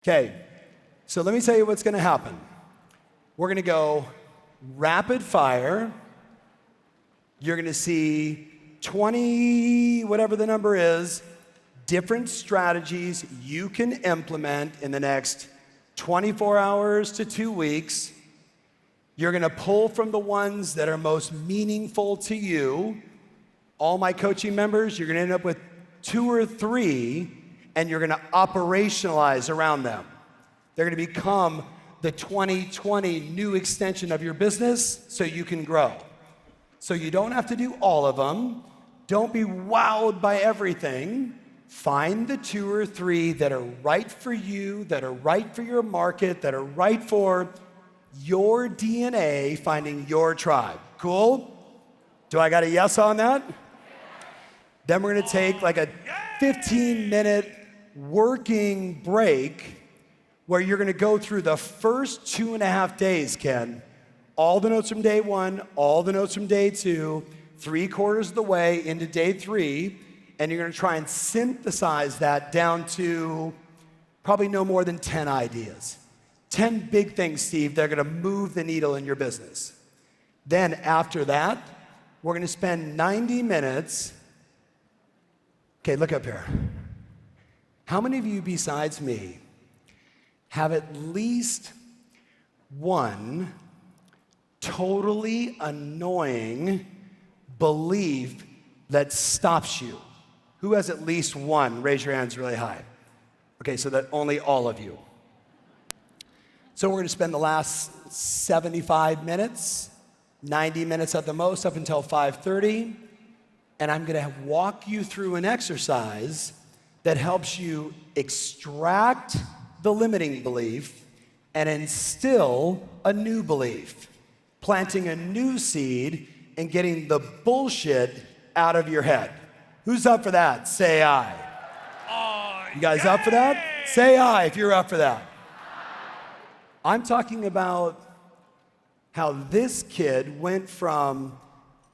Okay, so let me tell you what's gonna happen. We're gonna go rapid fire. You're gonna see 20, whatever the number is, different strategies you can implement in the next 24 hours to 2 weeks. You're gonna pull from the ones that are most meaningful to you. All my coaching members, you're gonna end up with 2 or 3, and you're gonna operationalize around them. They're gonna become the 2020 new extension of your business so you can grow. So you don't have to do all of them. Don't be wowed by everything. Find the 2 or 3 that are right for you, that are right for your market, that are right for your DNA, finding your tribe. Cool? Do I got a yes on that? Then we're gonna take like a 15-minute working break where you're gonna go through the first 2.5 days, Ken. All the notes from day 1, all the notes from day 2, 3/4 of the way into day 3, and you're gonna try and synthesize that down to probably no more than 10 ideas. 10 big things, Steve, that are gonna move the needle in your business. Then after that, we're gonna spend 90 minutes. Okay, look up here. How many of you besides me have at least one totally annoying belief that stops you? Who has at least one? Raise your hands really high. Okay, so that only all of you. So we're gonna spend the last 75 minutes, 90 minutes at the most, up until 5:30, and I'm gonna walk you through an exercise that helps you extract the limiting belief and instill a new belief, planting a new seed and getting the bullshit out of your head. Who's up for that? Say aye. You guys up for that? Say aye if you're up for that. I'm talking about how this kid went from,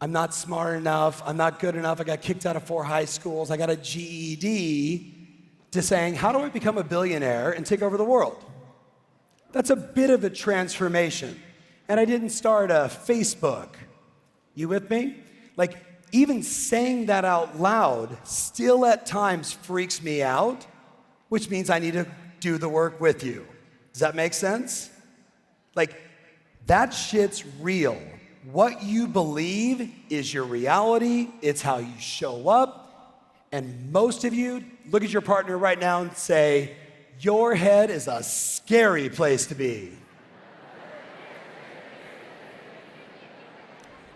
I'm not smart enough, I'm not good enough, I got kicked out of 4 high schools, I got a GED, to saying, how do I become a billionaire and take over the world? That's a bit of a transformation. And I didn't start a Facebook. You with me? Like, even saying that out loud still at times freaks me out, which means I need to do the work with you. Does that make sense? Like, that shit's real. What you believe is your reality. It's how you show up. And most of you, look at your partner right now and say, your head is a scary place to be.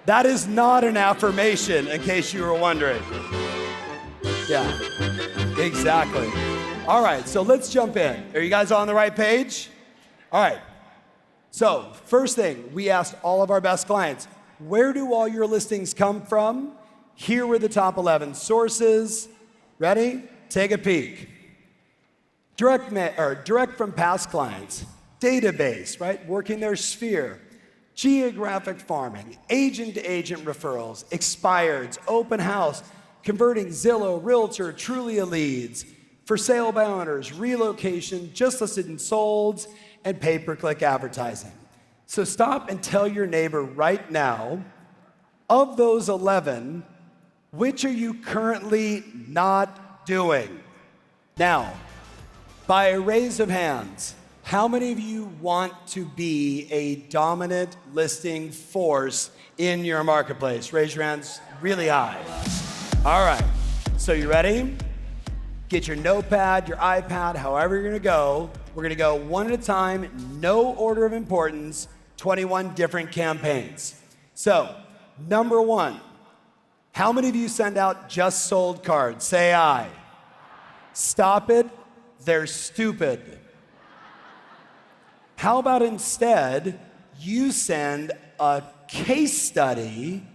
That is not an affirmation, in case you were wondering. Yeah, exactly. All right, so let's jump in. Are you guys on the right page? All right. So, first thing, we asked all of our best clients, where do all your listings come from? Here were the top 11 sources. Ready? Take a peek. Direct from past clients, database, right? Working their sphere, geographic farming, agent-to-agent referrals, expireds, open house, converting Zillow, Realtor, Trulia leads, for sale by owners, relocation, just listed and solds, and pay-per-click advertising. So stop and tell your neighbor right now, of those 11, which are you currently not doing? Now, by a raise of hands, how many of you want to be a dominant listing force in your marketplace? Raise your hands really high. All right, so you ready? Get your notepad, your iPad, however you're gonna go. We're gonna go one at a time, no order of importance, 21 different campaigns. So, number 1, how many of you send out just sold cards? Say aye. Stop it, they're stupid. How about instead, you send a case study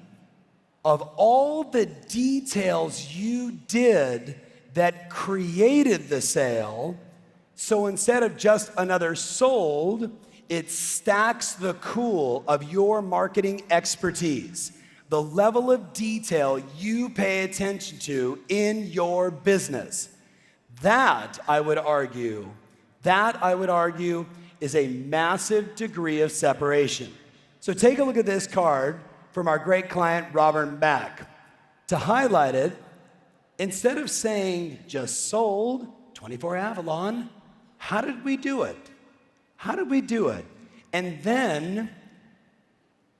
of all the details you did that created the sale. So instead of just another sold, it stacks the cool of your marketing expertise, the level of detail you pay attention to in your business. That, I would argue, That, I would argue, is a massive degree of separation. So take a look at this card from our great client, Robert Mack. To highlight it, instead of saying just sold, 24 Avalon, how did we do it? How did we do it? And then,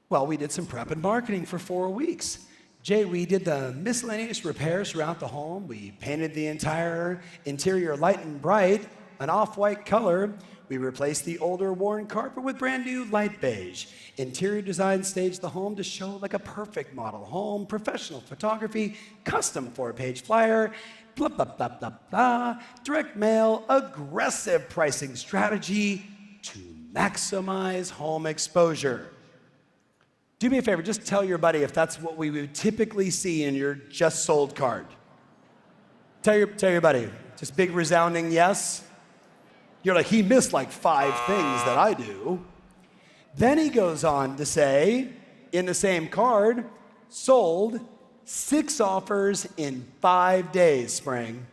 well, we did some prep and marketing for 4 weeks. Jay, we did the miscellaneous repairs throughout the home. We painted the entire interior light and bright, an off-white color. We replaced the older worn carpet with brand new light beige. Interior design staged the home to show like a perfect model home, professional photography, custom 4-page flyer, blah, blah, blah, blah, blah, direct mail, aggressive pricing strategy to maximize home exposure. Do me a favor, just tell your buddy if that's what we would typically see in your just sold card. Tell your buddy, just big resounding yes. You're like, he missed like 5 things that I do. Then he goes on to say, in the same card, sold 6 offers in 5 days, Spring.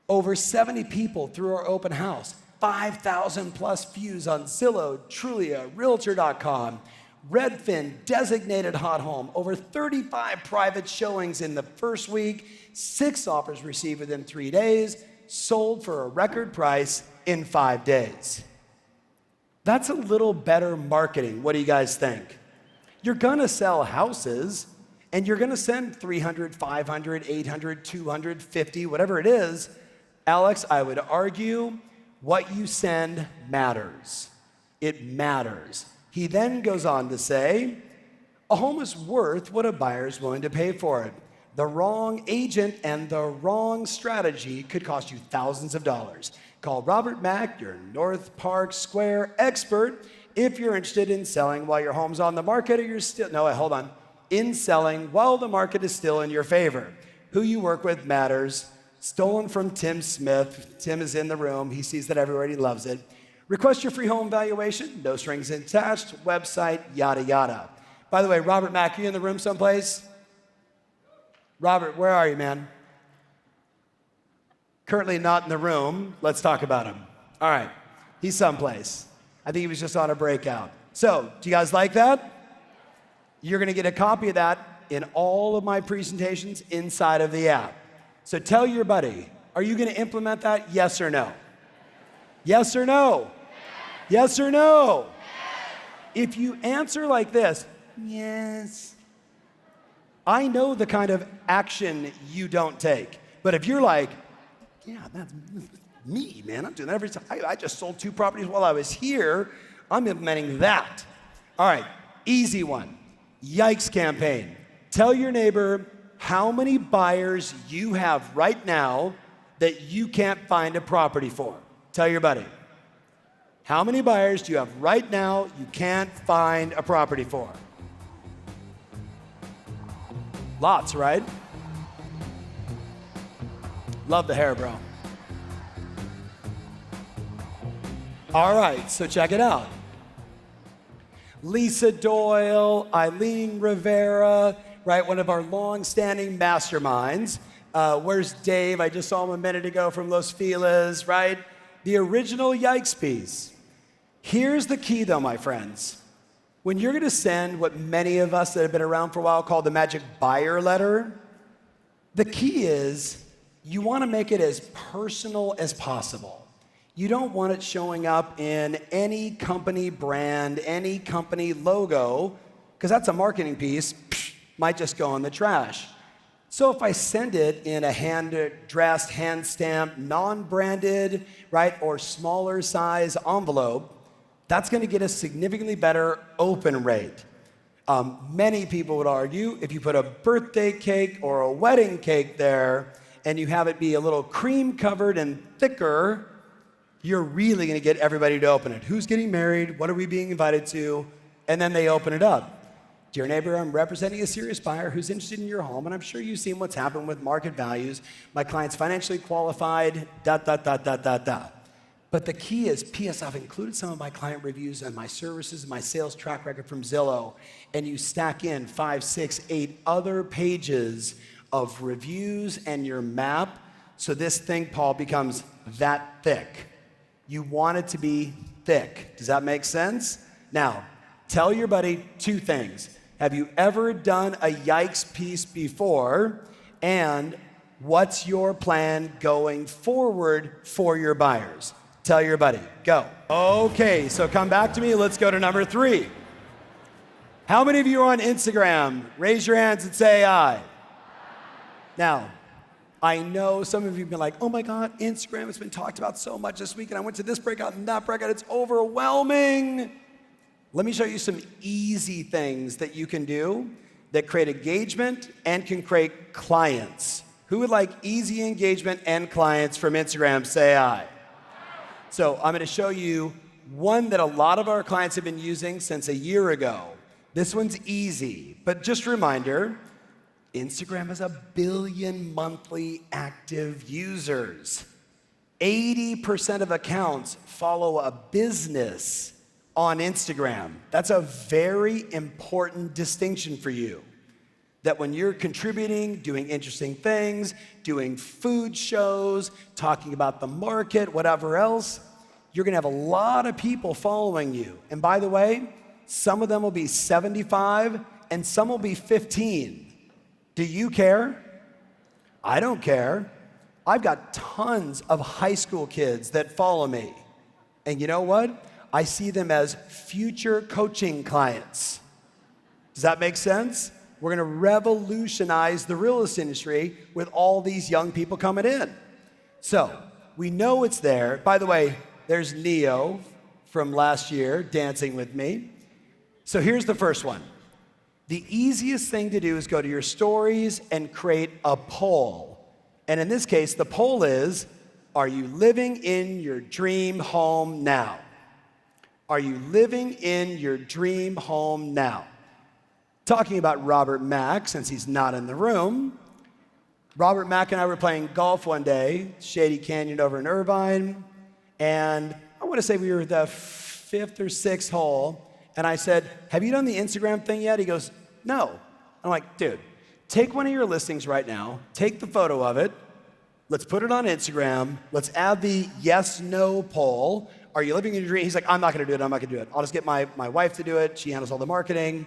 Over 70 people through our open house. 5,000 plus views on Zillow, Trulia, Realtor.com, Redfin, designated hot home. Over 35 private showings in the first week. 6 offers received within 3 days. Sold for a record price in 5 days. That's a little better marketing. What do you guys think? You're gonna sell houses and you're gonna send 300, 500, 800, 250, whatever it is. Alex, I would argue what you send matters. It matters. He then goes on to say, a home is worth what a buyer is willing to pay for it. The wrong agent and the wrong strategy could cost you thousands of dollars. Call Robert Mack, your North Park Square expert, if you're interested in selling while your home's on the market or you're still, no, hold on, in selling while the market is still in your favor. Who you work with matters. Stolen from Tim Smith. Tim is in the room. He sees that everywhere. He loves it. Request your free home valuation. No strings attached. Website, yada, yada. By the way, Robert Mack, you in the room someplace? Robert, where are you, man? Currently not in the room. Let's talk about him. All right, he's someplace. I think he was just on a breakout. So, do you guys like that? You're gonna get a copy of that in all of my presentations inside of the app. So tell your buddy, are you gonna implement that, yes or no? Yes or no? Yes or no? If you answer like this, yes, I know the kind of action you don't take. But if you're like, yeah, that's me, man, I'm doing that every time. I just sold 2 properties while I was here. I'm implementing that. All right, easy one. Yikes campaign. Tell your neighbor how many buyers you have right now that you can't find a property for. Tell your buddy. How many buyers do you have right now you can't find a property for? Lots, right? Love the hair, bro. All right, so check it out. Lisa Doyle, Eileen Rivera, right? One of our long-standing masterminds. Where's Dave? I just saw him a minute ago from Los Feliz, right? The original Yikes piece. Here's the key, though, my friends. When you're gonna send what many of us that have been around for a while call the magic buyer letter, the key is you wanna make it as personal as possible. You don't want it showing up in any company brand, any company logo, because that's a marketing piece, might just go in the trash. So if I send it in a hand-addressed, hand-stamped, non-branded, right, or smaller size envelope, that's gonna get a significantly better open rate. Many people would argue if you put a birthday cake or a wedding cake there and you have it be a little cream-covered and thicker, you're really gonna get everybody to open it. Who's getting married? What are we being invited to? And then they open it up. Dear neighbor, I'm representing a serious buyer who's interested in your home, and I'm sure you've seen what's happened with market values. My client's financially qualified, ... But the key is, P.S. I've included some of my client reviews and my services and my sales track record from Zillow, and you stack in 5, 6, 8 other pages of reviews and your map, so this thing, Paul, becomes that thick. You want it to be thick. Does that make sense? Now, tell your buddy two things. Have you ever done a yikes piece before? And what's your plan going forward for your buyers? Tell your buddy. Go. Okay, so come back to me. Let's go to number 3. How many of you are on Instagram? Raise your hands and say aye. Now, I know some of you have been like, oh my God, Instagram has been talked about so much this week, and I went to this breakout and that breakout. It's overwhelming. Let me show you some easy things that you can do that create engagement and can create clients. Who would like easy engagement and clients from Instagram? Say aye. So I'm going to show you one that a lot of our clients have been using since a year ago. This one's easy, but just a reminder, Instagram has 1 billion monthly active users. 80% of accounts follow a business on Instagram. That's a very important distinction for you. That when you're contributing, doing interesting things, doing food shows, talking about the market, whatever else, you're gonna have a lot of people following you. And by the way, some of them will be 75 and some will be 15. Do you care? I don't care. I've got tons of high school kids that follow me. And you know what? I see them as future coaching clients. Does that make sense? We're gonna revolutionize the real estate industry with all these young people coming in. So, we know it's there. By the way, there's Neo from last year dancing with me. So here's the first one. The easiest thing to do is go to your stories and create a poll. And in this case, the poll is, are you living in your dream home now? Are you living in your dream home now? Talking about Robert Mack, since he's not in the room. Robert Mack and I were playing golf one day, Shady Canyon over in Irvine, and I want to say we were the 5th or 6th hole, and I said, have you done the Instagram thing yet? He goes, no. I'm like, dude, take one of your listings right now, take the photo of it, let's put it on Instagram, let's add the yes/no poll. Are you living in your dream? He's like, I'm not gonna do it, I'm not gonna do it. I'll just get my wife to do it, she handles all the marketing.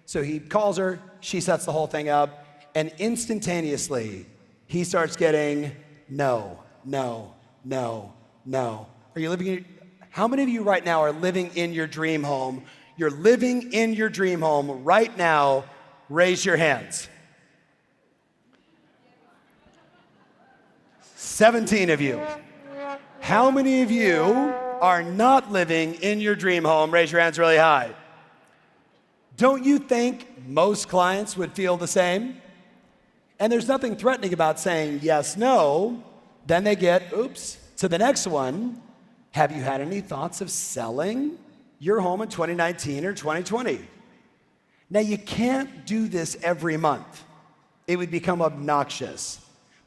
So he calls her, she sets the whole thing up, and instantaneously, he starts getting no, no, no, no. Are you living in, how many of you right now are living in your dream home? You're living in your dream home right now. Raise your hands. 17 of you. How many of you are not living in your dream home? Raise your hands really high. Don't you think most clients would feel the same? And there's nothing threatening about saying yes, no. Then they get, oops, to the next one. Have you had any thoughts of selling your home in 2019 or 2020? Now, you can't do this every month. It would become obnoxious.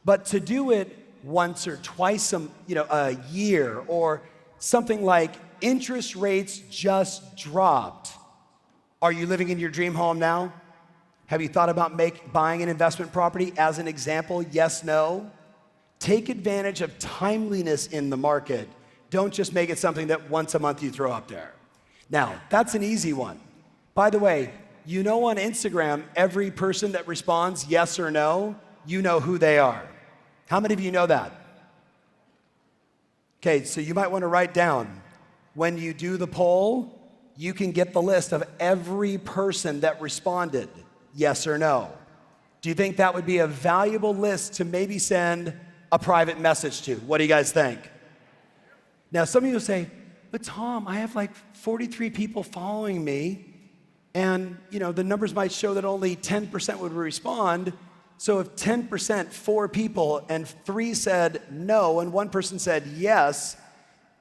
But to do it once or twice a year, or something like interest rates just dropped. Are you living in your dream home now? Have you thought about buying an investment property as an example? Yes, no. Take advantage of timeliness in the market. Don't just make it something that once a month you throw up there. Now, that's an easy one. By the way, you know on Instagram, every person that responds yes or no, you know who they are. How many of you know that? Okay, so you might want to write down, when you do the poll, you can get the list of every person that responded, yes or no. Do you think that would be a valuable list to maybe send a private message to? What do you guys think? Now, some of you will say, but Tom, I have like 43 people following me, and the numbers might show that only 10% would respond. So if 10%, 4 people, and 3 said no, and 1 person said yes,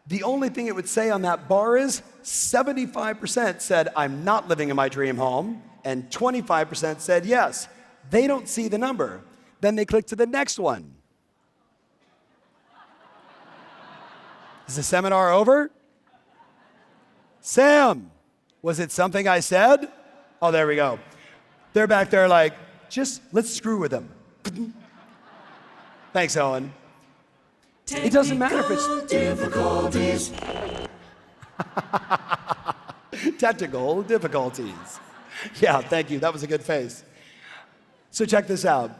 the only thing it would say on that bar is 75% said, I'm not living in my dream home, and 25% said yes. They don't see the number. Then they click to the next one. Is the seminar over? Sam, was it something I said? Oh, there we go. They're back there like, just let's screw with them. Thanks, Owen. It doesn't matter if it's difficulties. technical difficulties. Yeah, thank you. That was a good face. So check this out.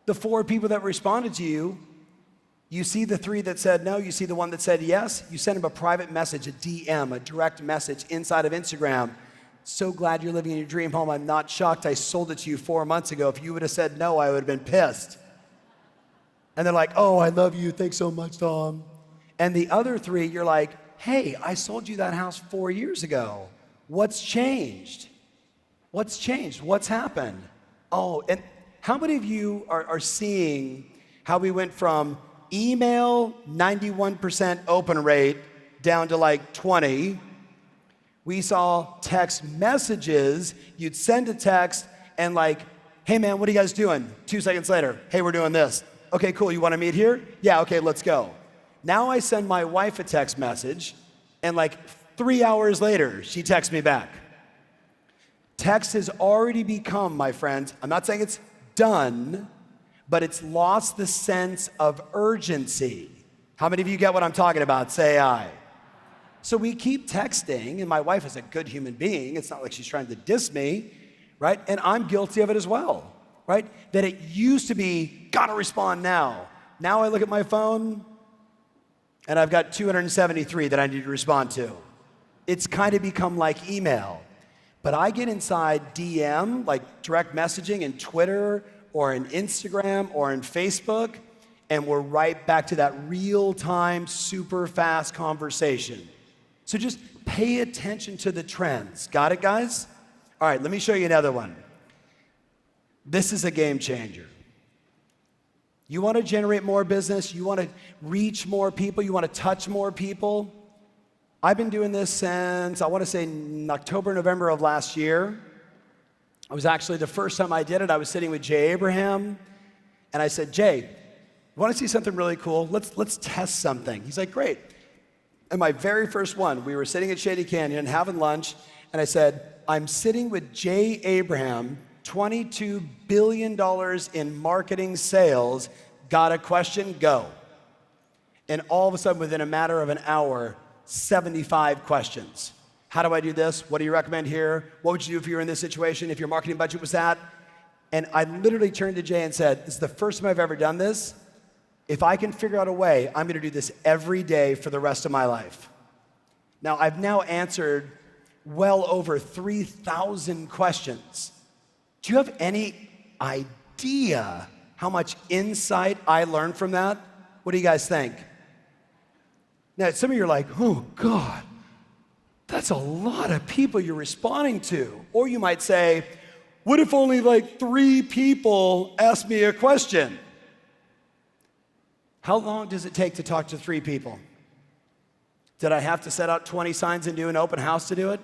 The 4 people that responded to you, you see the 3 that said no, you see the 1 that said yes, you send them a private message, a DM, a direct message inside of Instagram. So glad you're living in your dream home. I'm not shocked I sold it to you 4 months ago. If you would have said no, I would have been pissed. And they're like, oh, I love you. Thanks so much, Tom. And the other 3, you're like, hey, I sold you that house 4 years ago. What's changed? What's changed? What's happened? Oh, and how many of you are seeing how we went from email 91% open rate down to like 20? We saw text messages. You'd send a text and like, hey man, what are you guys doing? 2 seconds later, hey, we're doing this. Okay, cool, you wanna meet here? Yeah, okay, let's go. Now I send my wife a text message and like 3 hours later, she texts me back. Text has already become, my friends, I'm not saying it's done, but it's lost the sense of urgency. How many of you get what I'm talking about? Say aye. So we keep texting, and my wife is a good human being. It's not like she's trying to diss me, right? And I'm guilty of it as well, right? That it used to be, gotta respond now. Now I look at my phone, and I've got 273 that I need to respond to. It's kind of become like email. But I get inside DM, like direct messaging in Twitter or in Instagram or in Facebook, and we're right back to that real-time, super fast conversation. So just pay attention to the trends. Got it, guys? All right, let me show you another one. This is a game changer. You want to generate more business, you want to reach more people, you want to touch more people. I've been doing this since, I want to say, October, November of last year. It was actually the first time I did it. I was sitting with Jay Abraham, and I said, Jay, you want to see something really cool? Let's test something. He's like, great. And my very first one, we were sitting at Shady Canyon having lunch, and I said, I'm sitting with Jay Abraham, $22 billion in marketing sales. Got a question? Go. And all of a sudden, within a matter of an hour, 75 questions. How do I do this? What do you recommend here? What would you do if you were in this situation, if your marketing budget was that? And I literally turned to Jay and said, this is the first time I've ever done this. If I can figure out a way, I'm gonna do this every day for the rest of my life. Now, I've now answered well over 3,000 questions. Do you have any idea how much insight I learned from that? What do you guys think? Now, some of you are like, oh God, that's a lot of people you're responding to. Or you might say, what if only like 3 people ask me a question? How long does it take to talk to 3 people? Did I have to set out 20 signs and do an open house to do it?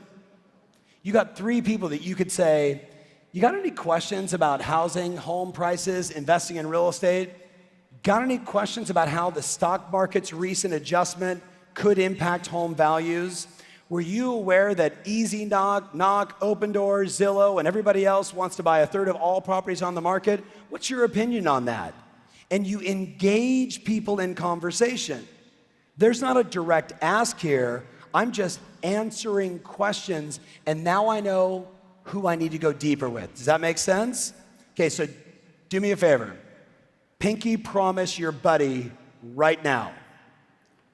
You got 3 people that you could say, you got any questions about housing, home prices, investing in real estate? Got any questions about how the stock market's recent adjustment could impact home values? Were you aware that Easy Knock, Open Doors, Zillow, and everybody else wants to buy a third of all properties on the market? What's your opinion on that? And you engage people in conversation. There's not a direct ask here. I'm just answering questions, and now I know who I need to go deeper with. Does that make sense? Okay, so do me a favor. Pinky promise your buddy right now.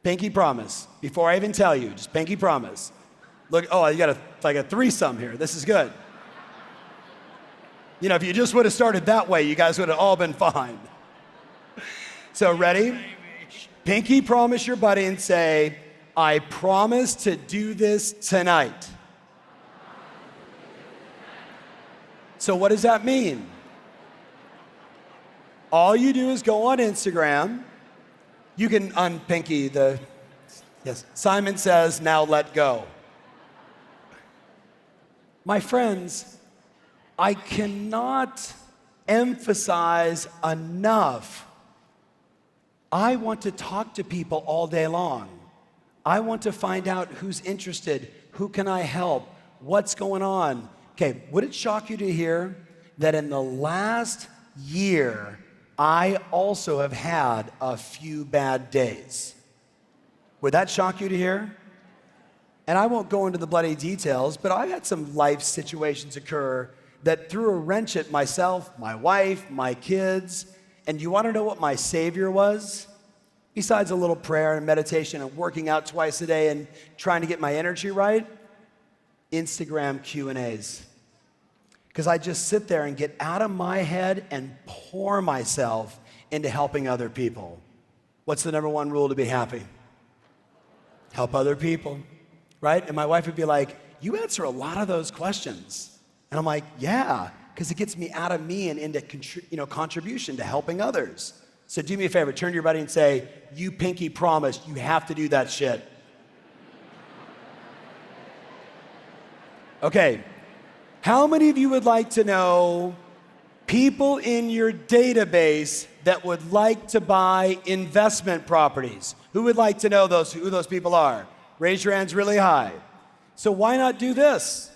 Pinky promise. Before I even tell you, just pinky promise. Look, oh, you got like a threesome here. This is good. You know, if you just would have started that way, you guys would have all been fine. So ready? Pinky promise your buddy and say, I promise to do this tonight. So what does that mean? All you do is go on Instagram. You can unpinky the, yes, Simon says, now let go. My friends, I cannot emphasize enough. I want to talk to people all day long. I want to find out who's interested, who can I help, what's going on. Okay, would it shock you to hear that in the last year, I also have had a few bad days. Would that shock you to hear? And I won't go into the bloody details, but I've had some life situations occur that threw a wrench at myself, my wife, my kids. And you want to know what my savior was? Besides a little prayer and meditation and working out twice a day and trying to get my energy right, Instagram Q&As. Because I just sit there and get out of my head and pour myself into helping other people. What's the number one rule to be happy? Help other people, right? And my wife would be like, you answer a lot of those questions. And I'm like, yeah, because it gets me out of me and into contribution to helping others. So do me a favor, turn to your buddy and say, you pinky promised you have to do that shit. Okay. How many of you would like to know people in your database that would like to buy investment properties? Who would like to know who those people are? Raise your hands really high. So why not do this?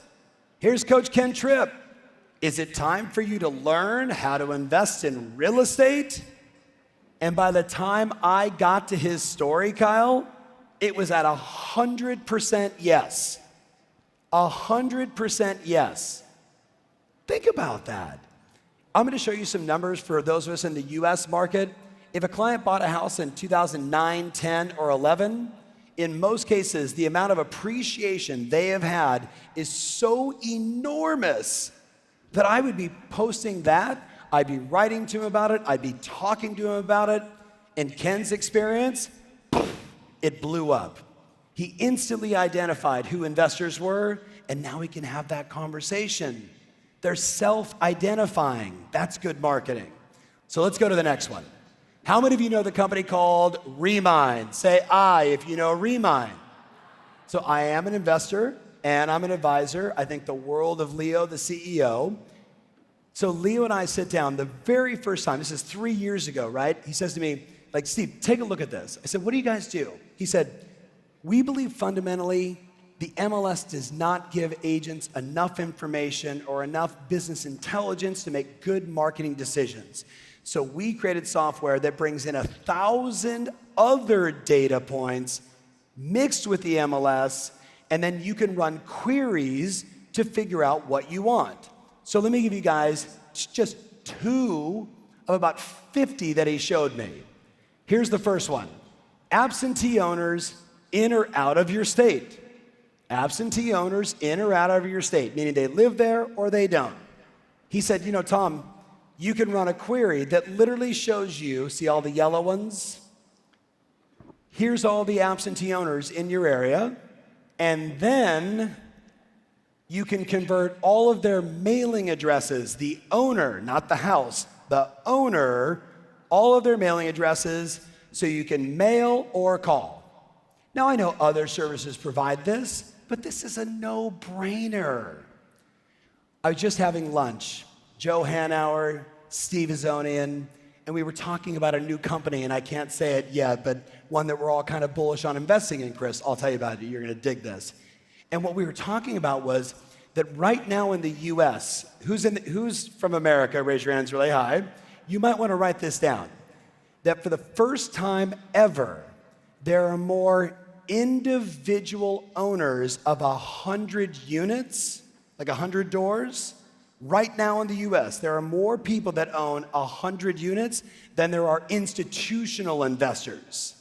Here's Coach Ken Tripp. Is it time for you to learn how to invest in real estate? And by the time I got to his story, Kyle, it was at 100% yes. 100% yes. Think about that. I'm going to show you some numbers for those of us in the US market. If a client bought a house in 2009, 10, or 11, in most cases, the amount of appreciation they have had is so enormous that I would be posting that, I'd be writing to him about it, I'd be talking to him about it. In Ken's experience, it blew up. He instantly identified who investors were, and now we can have that conversation. They're self-identifying. That's good marketing. So let's go to the next one. How many of you know the company called Remind? Say I if you know Remind. So I am an investor and I'm an advisor. I think the world of Leo, the CEO. So Leo and I sit down the very first time, this is 3 years ago, right? He says to me, like, Steve, take a look at this. I said, what do you guys do? He said, we believe fundamentally the MLS does not give agents enough information or enough business intelligence to make good marketing decisions. So we created software that brings in 1,000 other data points mixed with the MLS, and then you can run queries to figure out what you want. So let me give you guys just 2 of about 50 that he showed me. Here's the first one. Absentee owners in or out of your state. Absentee owners in or out of your state, meaning they live there or they don't. He said, you know, Tom, you can run a query that literally shows you, see all the yellow ones? Here's all the absentee owners in your area, and then you can convert all of their mailing addresses, the owner, not the house, the owner, all of their mailing addresses, so you can mail or call. Now, I know other services provide this, but this is a no-brainer. I was just having lunch. Joe Hanauer, Steve Azonian, and we were talking about a new company, and I can't say it yet, but one that we're all kind of bullish on investing in, Chris. I'll tell you about it. You're going to dig this. And what we were talking about was that right now in the US, who's from America? Raise your hands really high. You might want to write this down. That for the first time ever, there are more individual owners of 100 units, like 100 doors. Right now in the US, there are more people that own 100 units than there are institutional investors.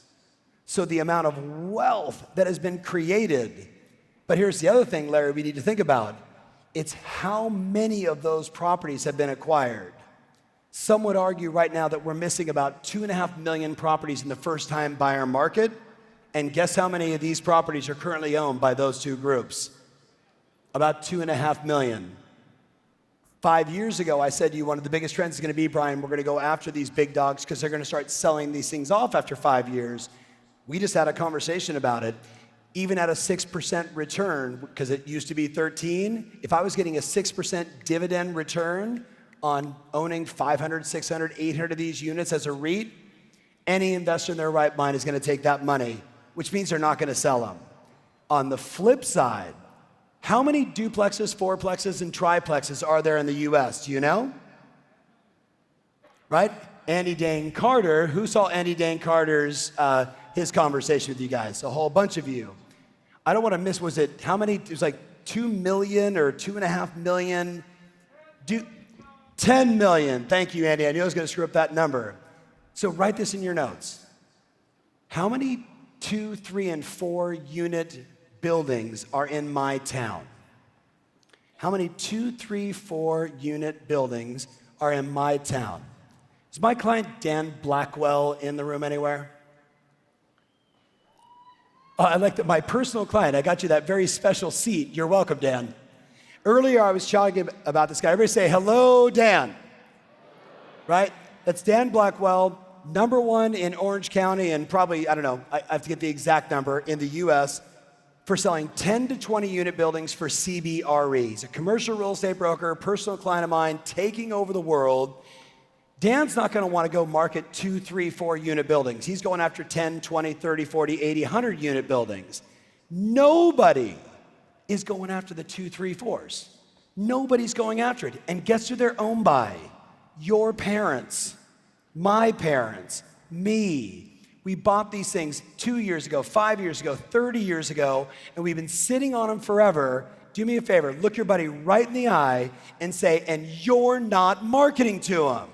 So the amount of wealth that has been created. But here's the other thing, Larry, we need to think about. It's how many of those properties have been acquired. Some would argue right now that we're missing about 2.5 million properties in the first-time buyer market. And guess how many of these properties are currently owned by those two groups? About 2.5 million. 5 years ago, I said to you, one of the biggest trends is going to be, Brian, we're going to go after these big dogs because they're going to start selling these things off after 5 years. We just had a conversation about it. Even at a 6% return, because it used to be 13, if I was getting a 6% dividend return on owning 500, 600, 800 of these units as a REIT, any investor in their right mind is going to take that money, which means they're not going to sell them. On the flip side, how many duplexes, fourplexes, and triplexes are there in the US? Do you know? Right? Andy Dane Carter. Who saw Andy Dane Carter's his conversation with you guys? A whole bunch of you. I don't want to miss, was it, how many? It was like 2 million or 2.5 million. 10 million. Thank you, Andy. I knew I was going to screw up that number. So write this in your notes. How many 2, 3, and 4 unit buildings are in my town? How many 2, 3, 4 unit buildings are in my town? Is my client Dan Blackwell in the room anywhere? I like that, my personal client. I got you that very special seat. You're welcome, Dan. Earlier, I was talking about this guy. Everybody say, hello, Dan. Right? That's Dan Blackwell, #1 in Orange County, and probably, I don't know, I have to get the exact number, in the US, for selling 10 to 20 unit buildings for CBRE. He's a commercial real estate broker, personal client of mine, taking over the world. Dan's not going to want to go market 2, 3, 4 unit buildings. He's going after 10, 20, 30, 40, 80, 100 unit buildings. Nobody is going after the 2, 3, 4s. Nobody's going after it. And guess who they're owned by? Your parents, my parents, me. We bought these things 2 years ago, 5 years ago, 30 years ago, and we've been sitting on them forever. Do me a favor, look your buddy right in the eye and say, and you're not marketing to him.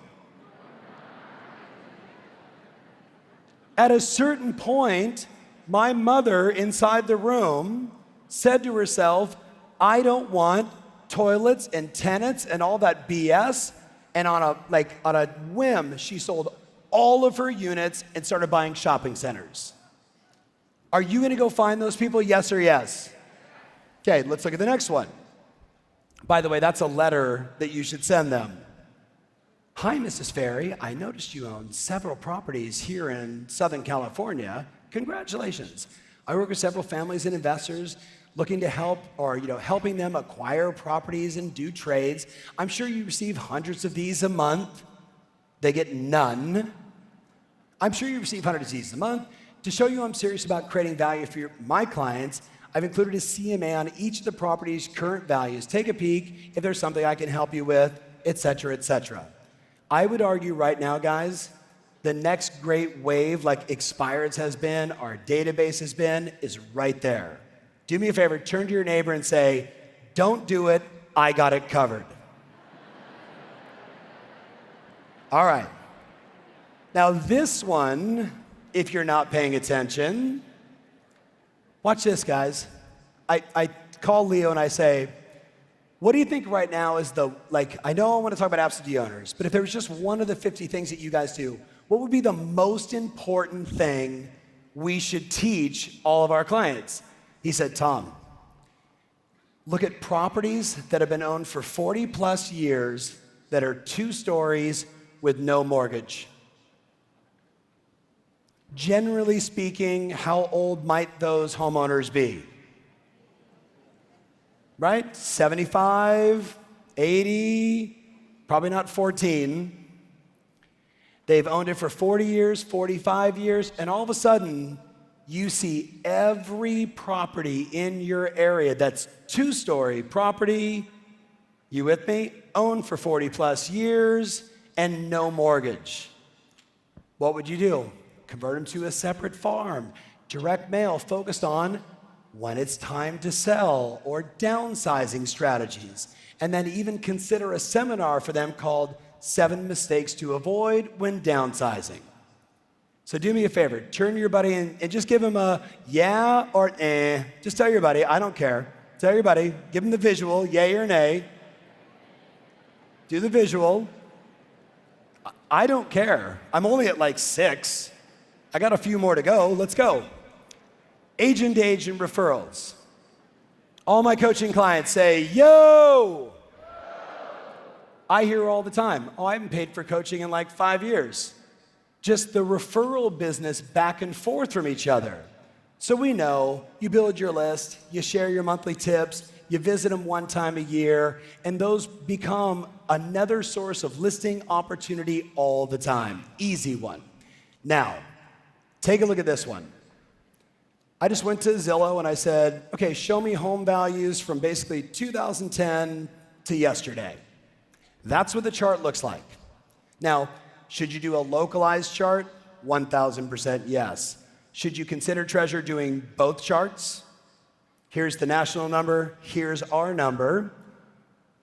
At a certain point, my mother inside the room said to herself, I don't want toilets and tenants and all that BS. And on a whim, she sold all of her units and started buying shopping centers. Are you gonna go find those people, yes or yes? Okay, let's look at the next one. By the way, that's a letter that you should send them. Hi, Mrs. Ferry. I noticed you own several properties here in Southern California. Congratulations. I work with several families and investors looking to help, or helping them acquire properties and do trades. I'm sure you receive hundreds of these a month. They get none. I'm sure you receive hundreds of these a month. To show you I'm serious about creating value for my clients, I've included a CMA on each of the property's current values. Take a peek if there's something I can help you with, et cetera, et cetera. I would argue right now, guys, the next great wave, like Expireds has been, our database has been, is right there. Do me a favor, turn to your neighbor and say, don't do it, I got it covered. All right. Now this one, if you're not paying attention, watch this, guys. I call Leo and I say, what do you think right now is I know I want to talk about absentee owners, but if there was just one of the 50 things that you guys do, what would be the most important thing we should teach all of our clients? He said, Tom, look at properties that have been owned for 40 plus years that are 2 stories with no mortgage. Generally speaking, how old might those homeowners be? Right? 75, 80, probably not 14. They've owned it for 40 years, 45 years, and all of a sudden, you see every property in your area that's 2-story property, you with me? Owned for 40 plus years and no mortgage. What would you do? Convert them to a separate farm, direct mail focused on when it's time to sell or downsizing strategies. And then even consider a seminar for them called 7 Mistakes to Avoid When Downsizing. So do me a favor, turn to your buddy and just give him a yeah or eh. Just tell your buddy, I don't care. Tell your buddy, give him the visual, yay or nay. Do the visual. I don't care. I'm only at like 6. I got a few more to go. Let's go. Agent-to-agent referrals. All my coaching clients say, yo! I hear all the time, oh, I haven't paid for coaching in like 5 years. Just the referral business back and forth from each other. So we know you build your list, you share your monthly tips, you visit them 1 time a year, and those become another source of listing opportunity all the time. Easy one. Now, take a look at this one. I just went to Zillow and I said, okay, show me home values from basically 2010 to yesterday. That's what the chart looks like. Now, Should you do a localized chart? 1,000% yes. Should you consider Treasure doing both charts? Here's the national number, here's our number.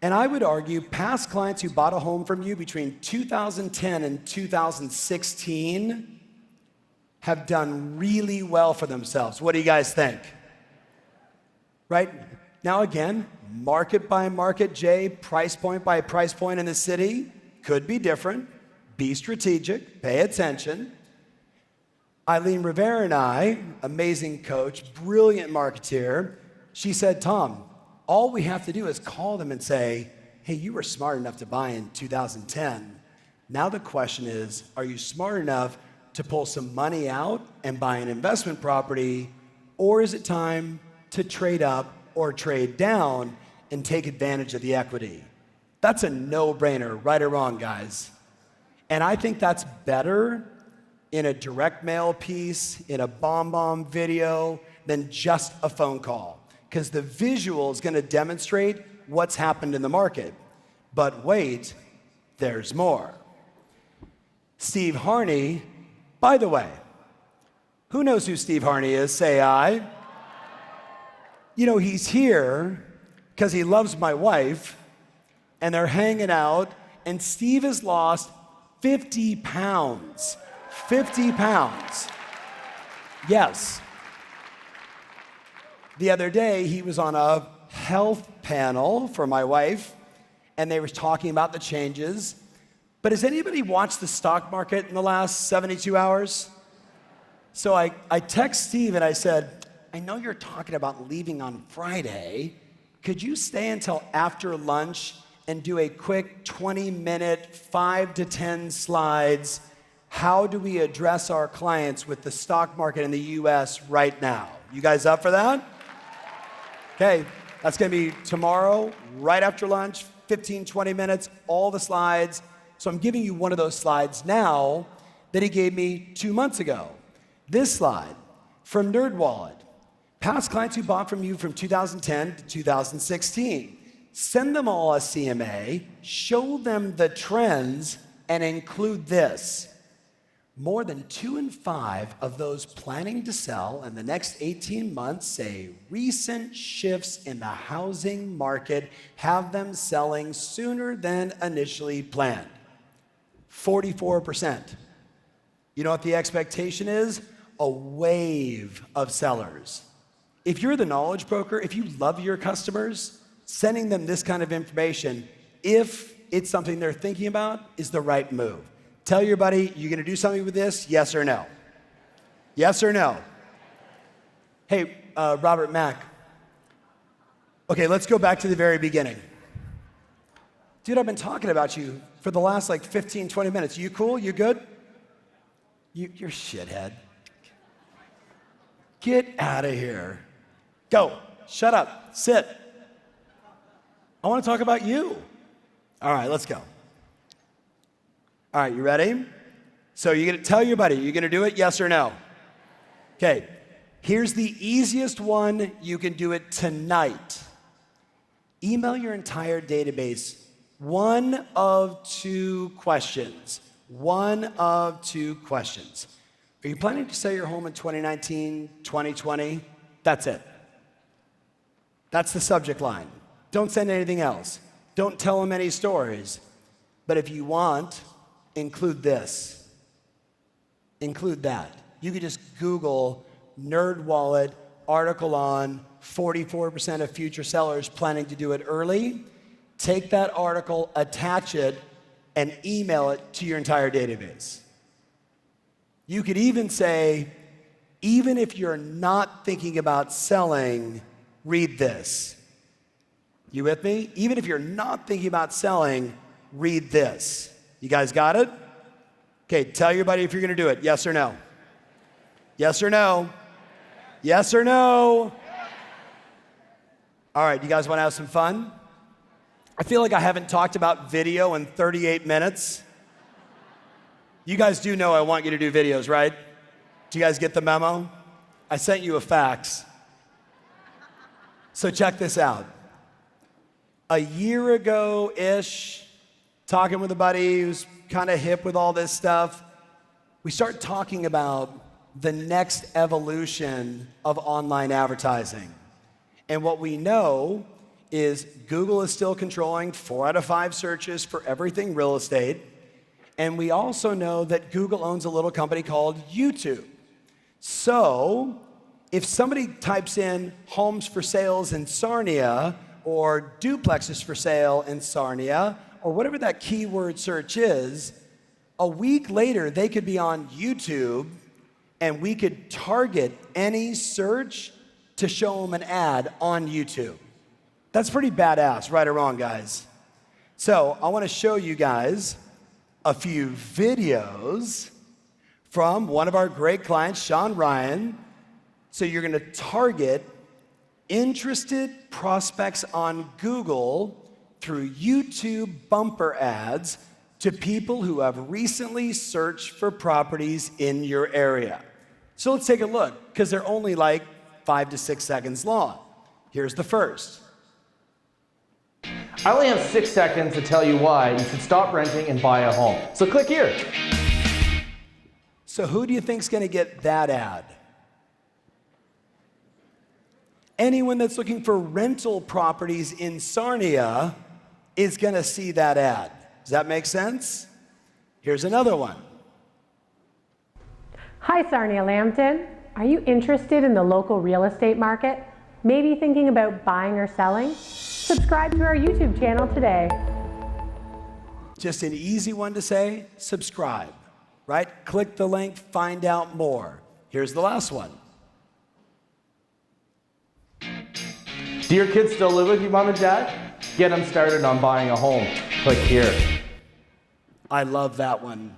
And I would argue past clients who bought a home from you between 2010 and 2016 have done really well for themselves. What do you guys think? Right? Now again, market by market, Jay, price point by price point in the city could be different. Be strategic, pay attention. Eileen Rivera and I, amazing coach, brilliant marketeer, she said, Tom, all we have to do is call them and say, hey, you were smart enough to buy in 2010. Now the question is, are you smart enough to pull some money out and buy an investment property, or is it time to trade up or trade down and take advantage of the equity? That's a no-brainer, right or wrong, guys. And I think that's better in a direct mail piece, in a bomb video, than just a phone call. Because the visual is gonna demonstrate what's happened in the market. But wait, there's more. Steve Harney, by the way, who knows who Steve Harney is? Say aye. You know, he's here because he loves my wife, and they're hanging out, and Steve has lost 50 pounds. 50 pounds. Yes. The other day, he was on a health panel for my wife, and they were talking about the changes. But has anybody watched the stock market in the last 72 hours? So I text Steve and I said, I know you're talking about leaving on Friday. Could you stay until after lunch and do a quick 20-minute, 5 to 10 slides? How do we address our clients with the stock market in the US right now? You guys up for that? Okay, that's gonna be tomorrow, right after lunch, 15, 20 minutes, all the slides. So I'm giving you one of those slides now that he gave me 2 months ago. This slide from NerdWallet. Past clients who bought from you from 2010 to 2016. Send them all a CMA, show them the trends, and include this. More than 2 in 5 of those planning to sell in the next 18 months say recent shifts in the housing market have them selling sooner than initially planned. 44%. You know what the expectation is? A wave of sellers. If you're the knowledge broker, if you love your customers, sending them this kind of information, if it's something they're thinking about, is the right move. Tell your buddy, you gonna do something with this, yes or no? Yes or no? Hey, Robert Mack. Okay, let's go back to the very beginning. Dude, I've been talking about you for the last like 15, 20 minutes. You cool? You good? You're shithead. Get out of here. Go. Shut up. Sit. I want to talk about you. All right, let's go. All right, you ready? So you're gonna tell your buddy, you're gonna do it, yes or no? Okay, here's the easiest one, you can do it tonight. Email your entire database 1 of 2 questions. 1 of 2 questions. Are you planning to sell your home in 2019, 2020? That's it. That's the subject line. Don't send anything else. Don't tell them any stories. But if you want, include this. Include that. You could just Google NerdWallet article on 44% of future sellers planning to do it early. Take that article, attach it, and email it to your entire database. You could even say, even if you're not thinking about selling, read this. You with me? Even if you're not thinking about selling, read this. You guys got it? Okay, tell your buddy if you're gonna do it, yes or no? Yes or no? Yes or no? All right, you guys wanna have some fun? I feel like I haven't talked about video in 38 minutes. You guys do know I want you to do videos, right? Do you guys get the memo? I sent you a fax. So check this out. A year ago-ish, talking with a buddy who's kind of hip with all this stuff. We start talking about the next evolution of online advertising. And what we know is Google is still controlling 4 out of 5 searches for everything real estate. And we also know that Google owns a little company called YouTube. So if somebody types in homes for sales in Sarnia or duplexes for sale in Sarnia or whatever that keyword search is, a week later they could be on YouTube and we could target any search to show them an ad on YouTube. That's pretty badass, right or wrong, guys? So I want to show you guys a few videos from one of our great clients, Sean Ryan. So you're going to target interested prospects on Google through YouTube bumper ads to people who have recently searched for properties in your area. So let's take a look, because they're only like 5 to 6 seconds long. Here's the first. I only have 6 seconds to tell you why you should stop renting and buy a home. So click here. So who do you think's going to get that ad? Anyone that's looking for rental properties in Sarnia is going to see that ad. Does that make sense? Here's another one. Hi, Sarnia Lambton. Are you interested in the local real estate market? Maybe thinking about buying or selling? Subscribe to our YouTube channel today. Just an easy one to say, subscribe, right? Click the link, find out more. Here's the last one. Do your kids still live with you, mom and dad? Get them started on buying a home. Click here. I love that one.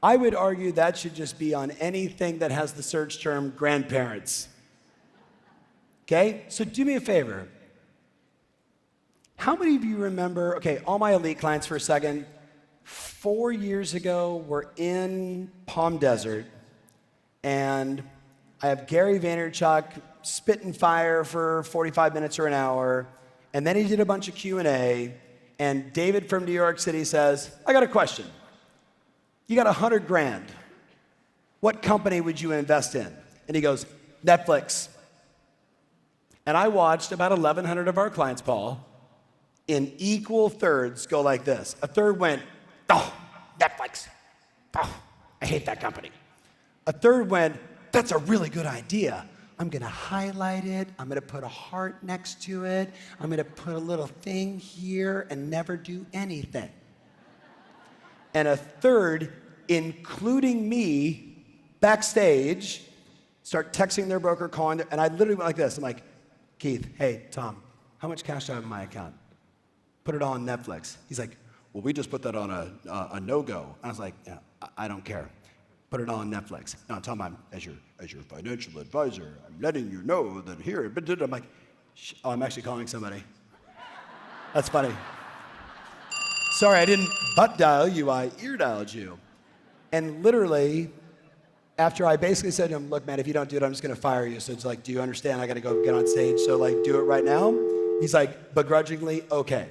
I would argue that should just be on anything that has the search term grandparents. Okay, so do me a favor. How many of you remember, okay, all my elite clients for a second, 4 years ago, we're in Palm Desert, and I have Gary Vaynerchuk spitting fire for 45 minutes or an hour, and then he did a bunch of Q&A, and David from New York City says, I got a question. You got 100 grand. What company would you invest in? And he goes, Netflix. And I watched about 1,100 of our clients, Paul, in equal thirds go like this. A third went, oh, Netflix. Oh, I hate that company. A third went, that's a really good idea. I'm gonna highlight it. I'm gonna put a heart next to it. I'm gonna put a little thing here and never do anything. And a third, including me, backstage, start texting their broker, calling them, and I literally went like this. I'm like, Keith, hey, Tom, how much cash do I have in my account? Put it all on Netflix. He's like, well, we just put that on a no-go. I was like, yeah, I don't care. Put it all on Netflix. No, Tom, as your financial advisor, I'm letting you know that here, but I'm like, oh, I'm actually calling somebody. That's funny. Sorry, I didn't butt dial you, I ear dialed you. And literally, after I basically said to him, look, man, if you don't do it, I'm just gonna fire you. So it's like, do you understand? I gotta go get on stage, so like, do it right now. He's like, begrudgingly, okay.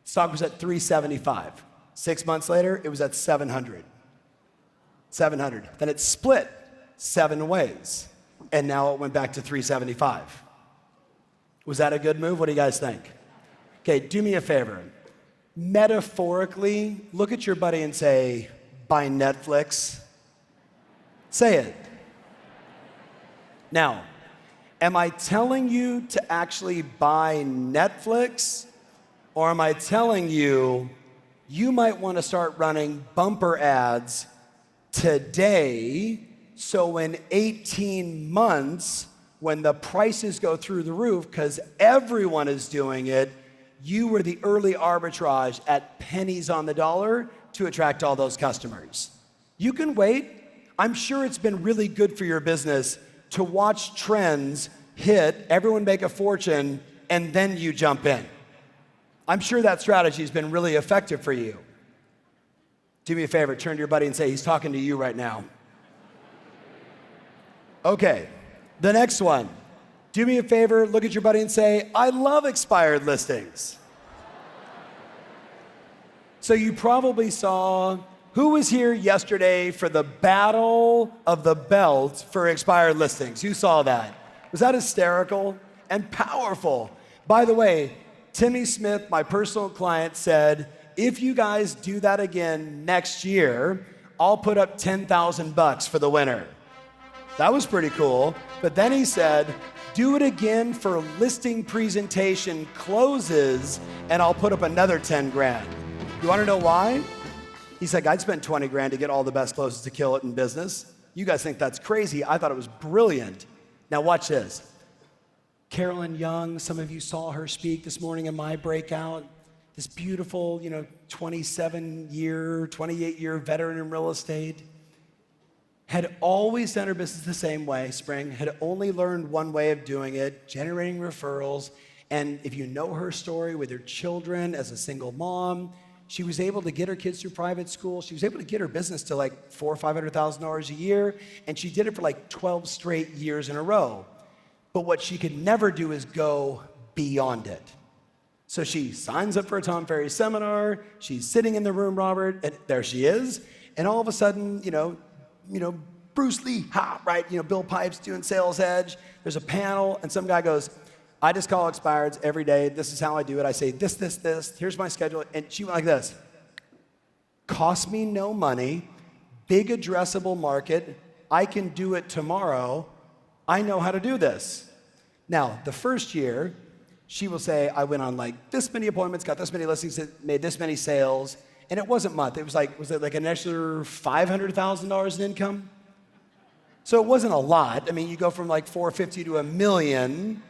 Stock was at 375. 6 months later, it was at 700. 700. Then it split 7 ways. And now it went back to 375. Was that a good move? What do you guys think? Okay, do me a favor. Metaphorically, look at your buddy and say, buy Netflix. Say it. Now, am I telling you to actually buy Netflix? Or am I telling you, you might want to start running bumper ads today, so in 18 months, when the prices go through the roof, because everyone is doing it, you were the early arbitrage at pennies on the dollar to attract all those customers. You can wait. I'm sure it's been really good for your business to watch trends hit, everyone make a fortune, and then you jump in. I'm sure that strategy has been really effective for you. Do me a favor, turn to your buddy and say, he's talking to you right now. Okay, the next one. Do me a favor, look at your buddy and say, I love expired listings. So you probably saw, who was here yesterday for the Battle of the Belt for expired listings? Who saw that? Was that hysterical and powerful? By the way, Timmy Smith, my personal client, said, if you guys do that again next year, I'll put up $10,000 for the winner. That was pretty cool. But then he said, do it again for listing presentation closes, and I'll put up another 10 grand. You wanna know why? He's like, I'd spend 20 grand to get all the best closes to kill it in business. You guys think that's crazy. I thought it was brilliant. Now watch this. Carolyn Young, some of you saw her speak this morning in my breakout. This beautiful, 27-year, 28-year veteran in real estate. Had always done her business the same way, Spring, had only learned one way of doing it, generating referrals. And if you know her story with her children as a single mom, she was able to get her kids through private school. She was able to get her business to like $400,000 or $500,000 a year. And she did it for like 12 straight years in a row. But what she could never do is go beyond it. So she signs up for a Tom Ferry seminar. She's sitting in the room, Robert, and there she is. And all of a sudden, Bruce Lee, right? Bill Pipes doing Sales Edge. There's a panel, and some guy goes, I just call expireds every day. This is how I do it. I say this. Here's my schedule. And she went like this. Cost me no money, big addressable market. I can do it tomorrow. I know how to do this. Now, the first year, she will say, I went on like this many appointments, got this many listings, made this many was it like an extra $500,000 in income? So it wasn't a lot. I mean, you go from like 450 to $1 million.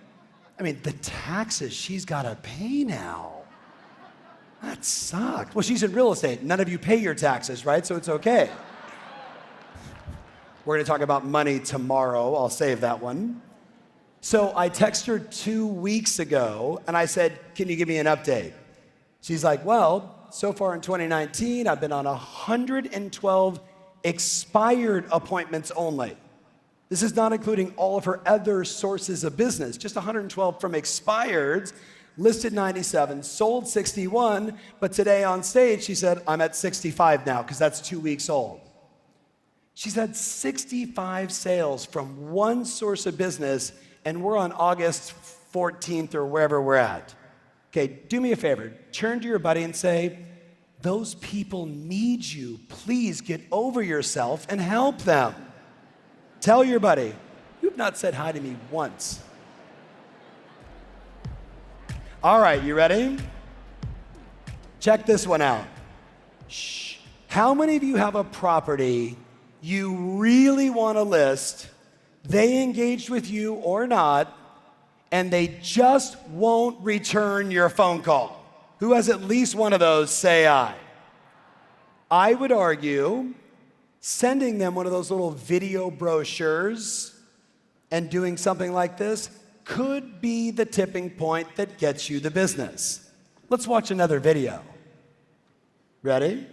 I mean, the taxes she's got to pay now. That sucks. Well, she's in real estate. None of you pay your taxes, right? So it's okay. We're going to talk about money tomorrow. I'll save that one. So I texted her 2 weeks ago, and I said, can you give me an update? She's like, well, so far in 2019, I've been on 112 expired appointments only. This is not including all of her other sources of business, just 112 from expireds, listed 97, sold 61, but today on stage, she said, I'm at 65 now, because that's 2 weeks old. She's had 65 sales from one source of business, and we're on August 14th or wherever we're at. Okay, do me a favor. Turn to your buddy and say, those people need you. Please get over yourself and help them. Tell your buddy, you've not said hi to me once. All right, you ready? Check this one out. Shh. How many of you have a property you really want to list, they engaged with you or not, and they just won't return your phone call? Who has at least one of those? Say aye. I would argue sending them one of those little video brochures and doing something like this could be the tipping point that gets you the business. Let's watch another video. Ready?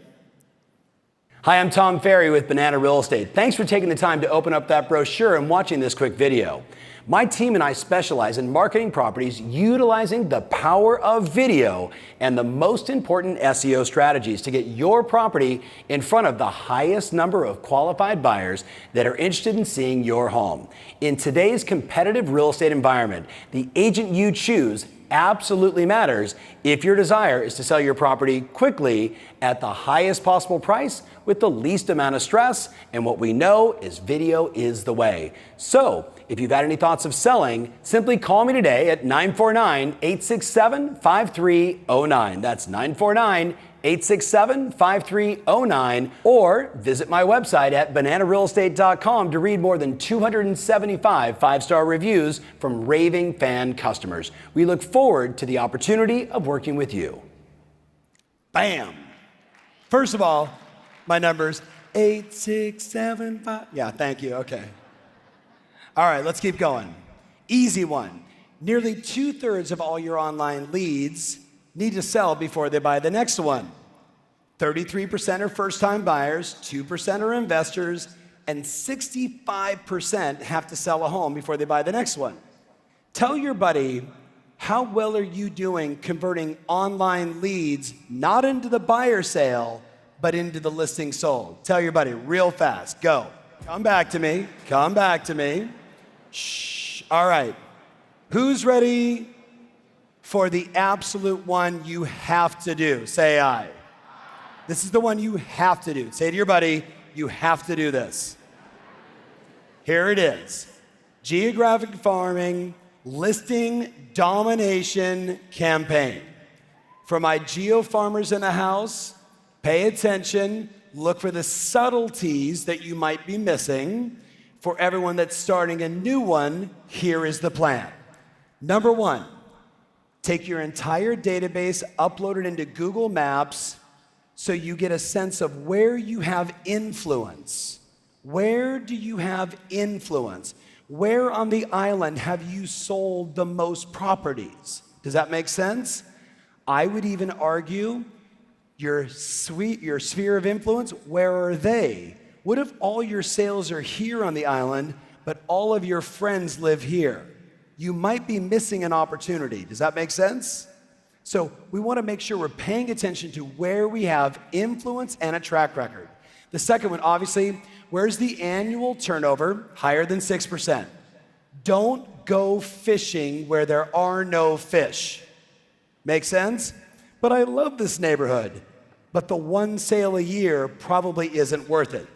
Hi, I'm Tom Ferry with Banana Real Estate. Thanks for taking the time to open up that brochure and watching this quick video. My team and I specialize in marketing properties utilizing the power of video and the most important SEO strategies to get your property in front of the highest number of qualified buyers that are interested in seeing your home. In today's competitive real estate environment, the agent you choose absolutely matters if your desire is to sell your property quickly at the highest possible price with the least amount of stress, and what we know is video is the way. So, if you've had any thoughts of selling, simply call me today at 949-867-5309. That's 949-867-5309, or visit my website at bananarealestate.com to read more than 275 five-star reviews from raving fan customers. We look forward to the opportunity of working with you. Bam. First of all, my number's 8675. Yeah, thank you. Okay. All right, let's keep going. Easy one. Nearly 2/3 of all your online leads need to sell before they buy the next one. 33% are first-time buyers, 2% are investors, and 65% have to sell a home before they buy the next one. Tell your buddy How well are you doing converting online leads, not into the buyer sale, but into the listing sold? Tell your buddy real fast. Go. Come back to me. Come back to me. Shh. All right. Who's ready for the absolute one you have to do? Say aye. This is the one you have to do. Say to your buddy, you have to do this. Here it is. Geographic farming listing domination campaign. For my geo farmers in the house, pay attention, look for the subtleties that you might be missing. For everyone that's starting a new one, here is the plan. Number one, take your entire database, upload it into Google Maps so you get a sense of where you have influence. Where do you have influence? Where on the island have you sold the most properties? Does that make sense? I would even argue your sphere of influence, where are they? What if all your sales are here on the island, but all of your friends live here? You might be missing an opportunity. Does that make sense? So we want to make sure we're paying attention to where we have influence and a track record. The second one, obviously, where's the annual turnover higher than 6%? Don't go fishing where there are no fish. Make sense? But I love this neighborhood. But the one sale a year probably isn't worth it.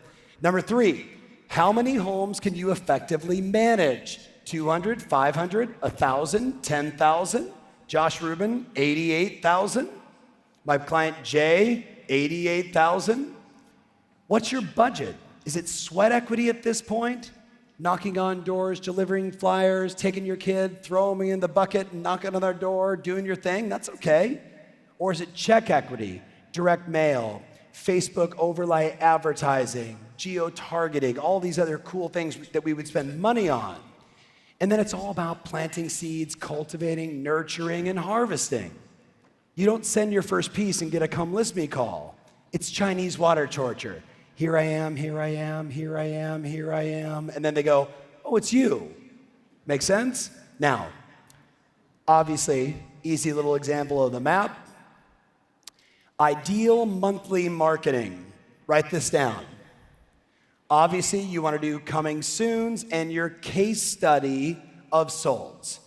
Number three, how many homes can you effectively manage? 200, 500, 1,000, 10,000? Josh Rubin, 88,000. My client Jay, 88,000. What's your budget? Is it sweat equity at this point? Knocking on doors, delivering flyers, taking your kid, throwing me in the bucket and knocking on their door, doing your thing? That's okay. Or is it check equity, direct mail, Facebook overlay advertising, geo-targeting, all these other cool things that we would spend money on? And then it's all about planting seeds, cultivating, nurturing, and harvesting. You don't send your first piece and get a come list me call. It's Chinese water torture. Here I am, here I am, here I am, here I am. And then they go, oh, it's you. Make sense? Now, obviously, easy little example of the map. Ideal monthly marketing. Write this down. Obviously, you want to do coming soons and your case study of solds.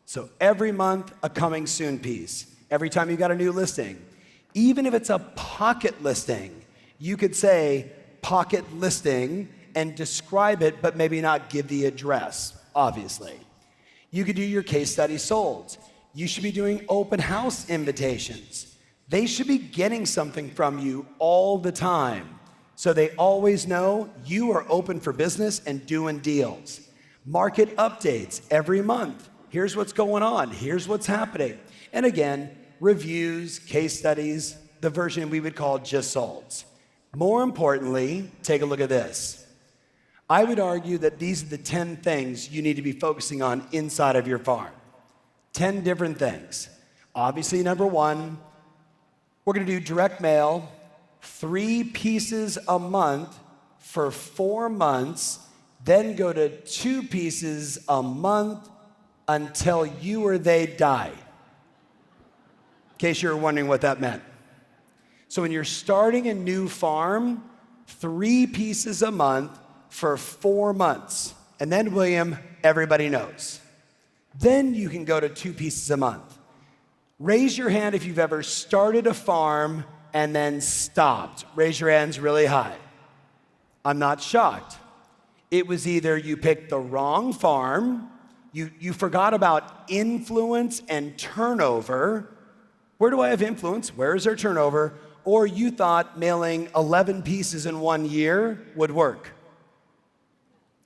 So every month, a coming soon piece. Every time you got a new listing. Even if it's a pocket listing, you could say pocket listing and describe it, but maybe not give the address, obviously. You could do your case study solds. You should be doing open house invitations. They should be getting something from you all the time, so they always know you are open for business and doing deals. Market updates every month. Here's what's going on. Here's what's happening. And again, reviews, case studies, the version we would call just solds. More importantly, take a look at this. I would argue that these are the 10 things you need to be focusing on inside of your farm. 10 different things. Obviously, number one, we're going to do direct mail, 3 pieces a month for 4 months, then go to 2 pieces a month until you or they die. In case you're wondering what that meant. So when you're starting a new farm, 3 pieces a month for 4 months. And then, William, everybody knows. Then you can go to 2 pieces a month. Raise your hand if you've ever started a farm and then stopped. Raise your hands really high. I'm not shocked. It was either you picked the wrong farm, you forgot about influence and turnover. Where do I have influence? Where is there turnover? Or you thought mailing 11 pieces in 1 year would work.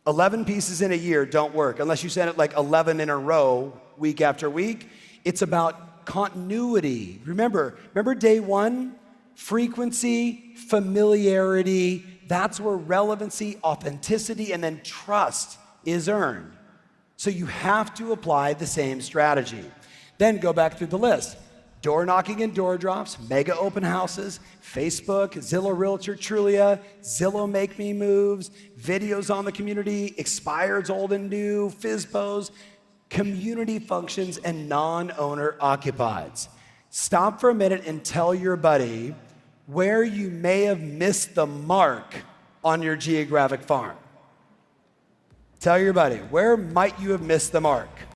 11 pieces in a year don't work unless you send it like 11 in a row, week after week. It's about continuity. Remember day one? Frequency, familiarity, that's where relevancy, authenticity, and then trust is earned. So you have to apply the same strategy. Then go back through the list. Door knocking and door drops, mega open houses, Facebook, Zillow Realtor, Trulia, Zillow Make Me Moves, videos on the community, expireds old and new, FISBOs. community functions, and non-owner occupieds. Stop for a minute and tell your buddy where you may have missed the mark on your geographic farm. Tell your buddy, where might you have missed the mark?